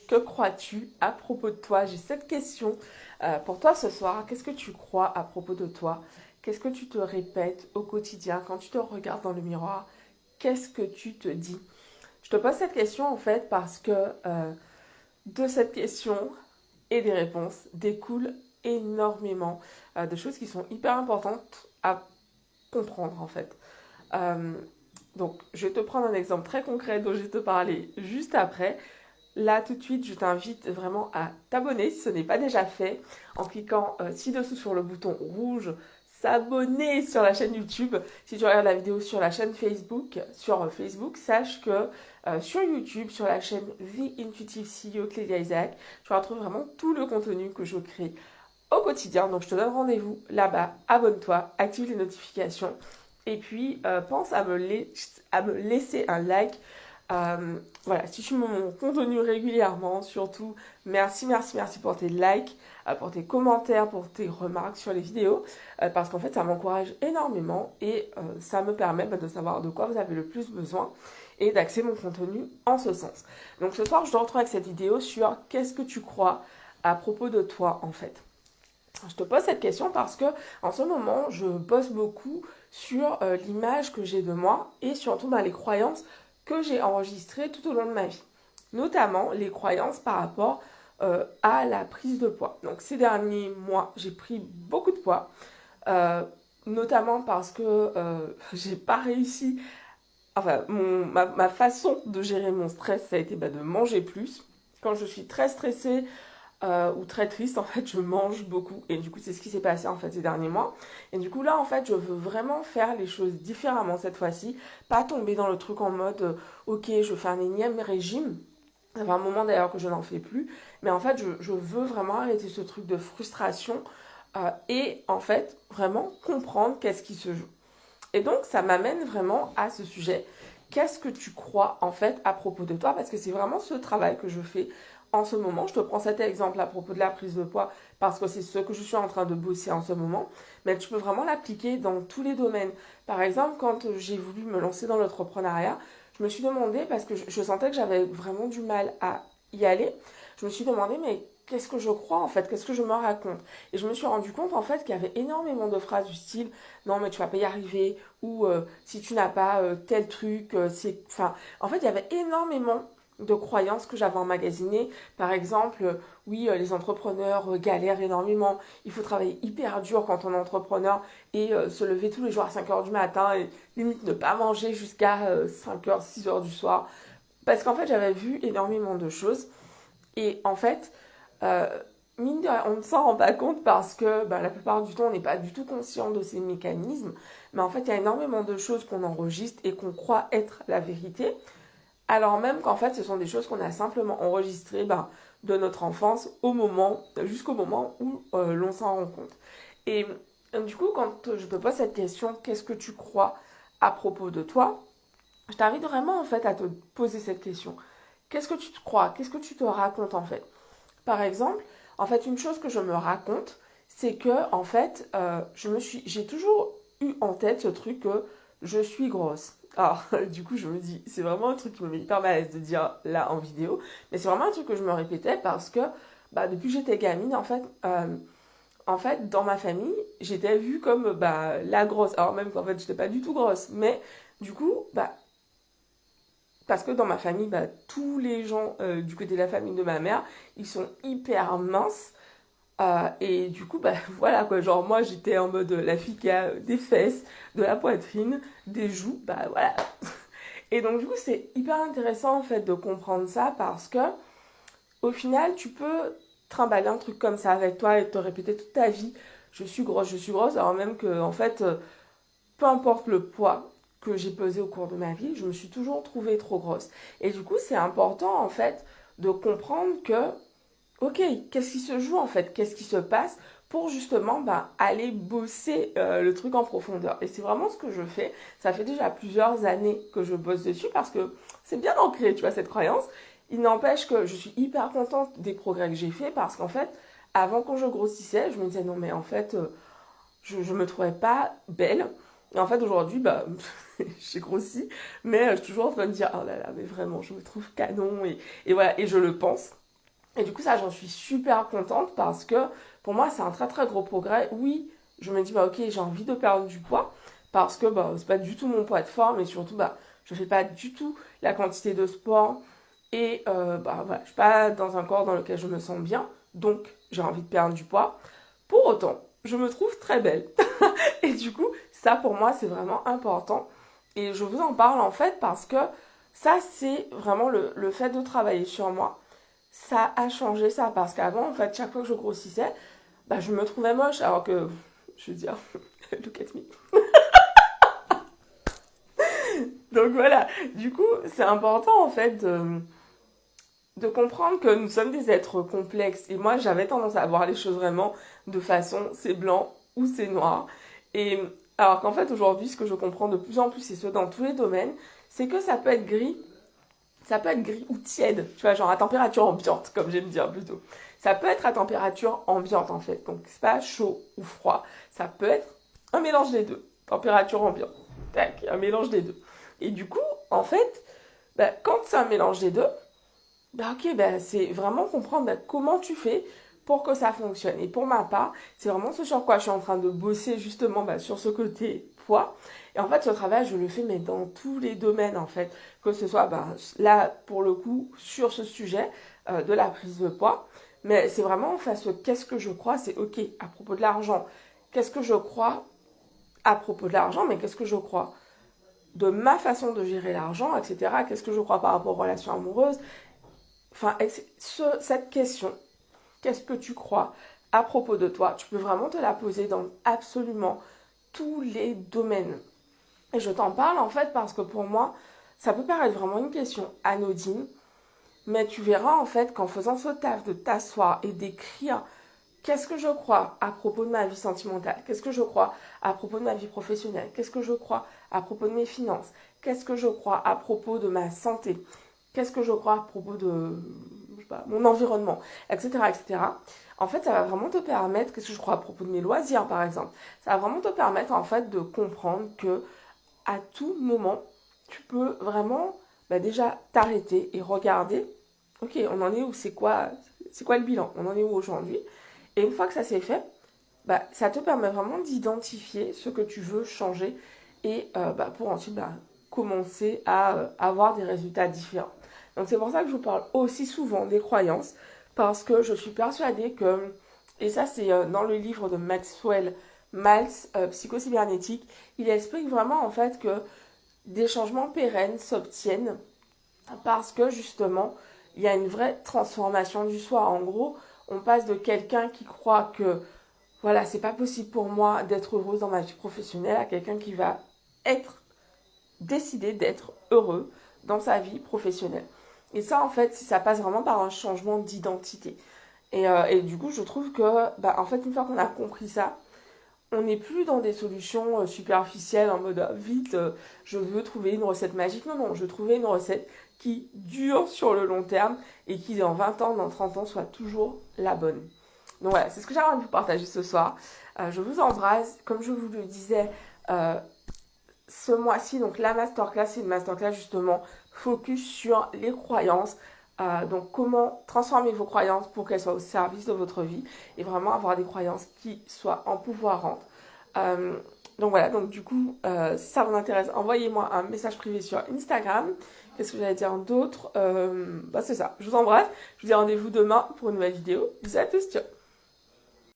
Que crois-tu à propos de toi? J'ai cette question pour toi ce soir. Qu'est-ce que tu crois à propos de toi? Qu'est-ce que tu te répètes au quotidien quand tu te regardes dans le miroir? Qu'est-ce que tu te dis? Je te pose cette question en fait parce que de cette question et des réponses découlent énormément de choses qui sont hyper importantes à comprendre en fait. Euh, donc, je vais te prendre un exemple très concret dont je vais te parler juste après. Là, tout de suite, je t'invite vraiment à t'abonner si ce n'est pas déjà fait en cliquant ci-dessous sur le bouton rouge s'abonner sur la chaîne YouTube. Si tu regardes la vidéo sur la chaîne Facebook, sache que sur YouTube, sur la chaîne The Intuitive CEO Clélia Isaac, tu retrouves vraiment tout le contenu que je crée au quotidien. Donc, je te donne rendez-vous là-bas. Abonne-toi, active les notifications et puis pense à me laisser un like. Voilà, si tu me mon contenu régulièrement, surtout, merci pour tes likes, pour tes commentaires, pour tes remarques sur les vidéos, parce qu'en fait, ça m'encourage énormément et ça me permet de savoir de quoi vous avez le plus besoin et d'axer mon contenu en ce sens. Donc ce soir, je te retrouve avec cette vidéo sur qu'est-ce que tu crois à propos de toi en fait. Je te pose cette question parce que en ce moment, je bosse beaucoup sur l'image que j'ai de moi et surtout les croyances que j'ai enregistrées tout au long de ma vie. Notamment les croyances par rapport à la prise de poids. Donc ces derniers mois, j'ai pris beaucoup de poids, euh, notamment parce que j'ai pas réussi. Enfin, ma façon de gérer mon stress, ça a été de manger plus. Quand je suis très stressée, ou très triste, en fait, je mange beaucoup. Et du coup, c'est ce qui s'est passé en fait ces derniers mois. Et du coup, là, en fait, je veux vraiment faire les choses différemment cette fois-ci. Pas tomber dans le truc en mode, ok, je fais un énième régime. Ça fait un moment d'ailleurs que je n'en fais plus. Mais en fait, je veux vraiment arrêter ce truc de frustration et en fait, vraiment comprendre qu'est-ce qui se joue. Et donc, ça m'amène vraiment à ce sujet. Qu'est-ce que tu crois en fait à propos de toi? Parce que c'est vraiment ce travail que je fais en ce moment. Je te prends cet exemple à propos de la prise de poids parce que c'est ce que je suis en train de bosser en ce moment. Mais tu peux vraiment l'appliquer dans tous les domaines. Par exemple, quand j'ai voulu me lancer dans l'entrepreneuriat, je me suis demandé, parce que je sentais que j'avais vraiment du mal à y aller, je me suis demandé, mais qu'est-ce que je crois en fait? Qu'est-ce que je me raconte? Et je me suis rendu compte en fait qu'il y avait énormément de phrases du style non mais tu vas pas y arriver ou si tu n'as pas tel truc c'est enfin en fait il y avait énormément de croyances que j'avais emmagasinées. Par exemple, oui, les entrepreneurs galèrent énormément. Il faut travailler hyper dur quand on est entrepreneur et se lever tous les jours à 5 heures du matin et limite ne pas manger jusqu'à 5 heures, 6 heures du soir. Parce qu'en fait, j'avais vu énormément de choses. Et en fait, euh, mine de rien, on ne s'en rend pas compte parce que la plupart du temps, on n'est pas du tout conscient de ces mécanismes. Mais en fait, il y a énormément de choses qu'on enregistre et qu'on croit être la vérité, alors même qu'en fait, ce sont des choses qu'on a simplement enregistrées de notre enfance jusqu'au moment où l'on s'en rend compte. Et du coup, quand je te pose cette question, qu'est-ce que tu crois à propos de toi? Je t'invite vraiment en fait à te poser cette question. Qu'est-ce que tu te crois? Qu'est-ce que tu te racontes en fait? Par exemple, en fait, une chose que je me raconte, c'est que en fait, j'ai toujours eu en tête ce truc que je suis grosse. Alors, du coup, je me dis, c'est vraiment un truc qui me met hyper mal à l'aise de dire là en vidéo, mais c'est vraiment un truc que je me répétais parce que depuis que j'étais gamine, en fait, dans ma famille, j'étais vue comme la grosse. Alors même qu'en fait, j'étais pas du tout grosse, mais du coup, parce que dans ma famille, tous les gens du côté de la famille de ma mère, ils sont hyper minces. Et du coup, voilà quoi. Genre, moi, j'étais en mode la fille qui a des fesses, de la poitrine, des joues, voilà. Et donc, du coup, c'est hyper intéressant en fait de comprendre ça parce que au final, tu peux trimballer un truc comme ça avec toi et te répéter toute ta vie je suis grosse, alors même que en fait, peu importe le poids que j'ai pesé au cours de ma vie, je me suis toujours trouvée trop grosse. Et du coup, c'est important en fait de comprendre que, ok, qu'est-ce qui se joue en fait, qu'est-ce qui se passe pour justement aller bosser le truc en profondeur. Et c'est vraiment ce que je fais. Ça fait déjà plusieurs années que je bosse dessus parce que c'est bien ancré, tu vois, cette croyance. Il n'empêche que je suis hyper contente des progrès que j'ai faits parce qu'en fait, avant quand je grossissais, je me disais non mais en fait, je me trouvais pas belle. Et en fait, aujourd'hui, j'ai grossi, mais je suis toujours en train de dire, oh là là, mais vraiment, je me trouve canon, et voilà, et je le pense. Et du coup, ça, j'en suis super contente parce que pour moi, c'est un très très gros progrès. Oui, je me dis, bah ok, j'ai envie de perdre du poids parce que bah, c'est pas du tout mon poids de forme et surtout, bah, je fais pas du tout la quantité de sport et bah voilà, je suis pas dans un corps dans lequel je me sens bien. Donc, j'ai envie de perdre du poids. Pour autant, je me trouve très belle. Et du coup, ça pour moi, c'est vraiment important. Et je vous en parle en fait parce que ça, c'est vraiment le fait de travailler sur moi. Ça a changé ça parce qu'avant, en fait, chaque fois que je grossissais, bah, je me trouvais moche alors que, je veux dire, look at me. Donc voilà, du coup, c'est important en fait de comprendre que nous sommes des êtres complexes. Et moi, j'avais tendance à voir les choses vraiment de façon c'est blanc ou c'est noir. Et alors qu'en fait, aujourd'hui, ce que je comprends de plus en plus, et ce dans tous les domaines, c'est que ça peut être gris. Ça peut être gris ou tiède, tu vois, genre à température ambiante, comme j'aime dire plutôt. Ça peut être à température ambiante en fait, donc c'est pas chaud ou froid. Ça peut être un mélange des deux, température ambiante. Tac, un mélange des deux. Et du coup, en fait, bah, quand c'est un mélange des deux, bah ok, bah c'est vraiment comprendre bah, comment tu fais pour que ça fonctionne. Et pour ma part, c'est vraiment ce sur quoi je suis en train de bosser justement bah, sur ce côté poids. Et en fait, ce travail, je le fais mais dans tous les domaines en fait. Que ce soit bah, là, pour le coup, sur ce sujet de la prise de poids. Mais c'est vraiment en fait qu'est-ce que je crois, c'est ok, à propos de l'argent. Qu'est-ce que je crois à propos de l'argent, mais qu'est-ce que je crois de ma façon de gérer l'argent, etc. Qu'est-ce que je crois par rapport aux relations amoureuses. Enfin, cette question, qu'est-ce que tu crois à propos de toi, tu peux vraiment te la poser dans absolument tous les domaines. Et je t'en parle en fait parce que pour moi, ça peut paraître vraiment une question anodine, mais tu verras en fait qu'en faisant ce taf de t'asseoir et d'écrire qu'est-ce que je crois à propos de ma vie sentimentale, qu'est-ce que je crois à propos de ma vie professionnelle, qu'est-ce que je crois à propos de mes finances, qu'est-ce que je crois à propos de ma santé, qu'est-ce que je crois à propos de je sais pas, mon environnement, etc., etc. En fait, ça va vraiment te permettre, qu'est-ce que je crois à propos de mes loisirs, par exemple, ça va vraiment te permettre, en fait, de comprendre que à tout moment, tu peux vraiment, bah, déjà t'arrêter et regarder, ok, on en est où, c'est quoi le bilan, on en est où aujourd'hui, et une fois que ça s'est fait, bah, ça te permet vraiment d'identifier ce que tu veux changer et bah, pour ensuite bah, commencer à avoir des résultats différents. Donc c'est pour ça que je vous parle aussi souvent des croyances, parce que je suis persuadée que, et ça c'est dans le livre de Maxwell Maltz, Psychocybernétique, il explique vraiment en fait que des changements pérennes s'obtiennent parce que justement, il y a une vraie transformation du soi. En gros, on passe de quelqu'un qui croit que voilà, c'est pas possible pour moi d'être heureuse dans ma vie professionnelle à quelqu'un qui va être décidé d'être heureux dans sa vie professionnelle. Et ça, en fait, ça passe vraiment par un changement d'identité. Et du coup, je trouve que, bah, en fait, une fois qu'on a compris ça, on n'est plus dans des solutions superficielles en mode vite, je veux trouver une recette magique. Non, non, je veux trouver une recette qui dure sur le long terme et qui dans 20 ans, dans 30 ans, soit toujours la bonne. Donc voilà, c'est ce que j'ai envie de vous partager ce soir. Je vous embrasse. Comme je vous le disais, euh, ce mois-ci, donc la masterclass, c'est une masterclass justement focus sur les croyances. Donc comment transformer vos croyances pour qu'elles soient au service de votre vie et vraiment avoir des croyances qui soient empouvoirantes. Donc voilà, donc du coup, si ça vous intéresse, envoyez-moi un message privé sur Instagram. Qu'est-ce que j'allais dire d'autre bah c'est ça, je vous embrasse. Je vous dis rendez-vous demain pour une nouvelle vidéo. Bisous à tous, ciao.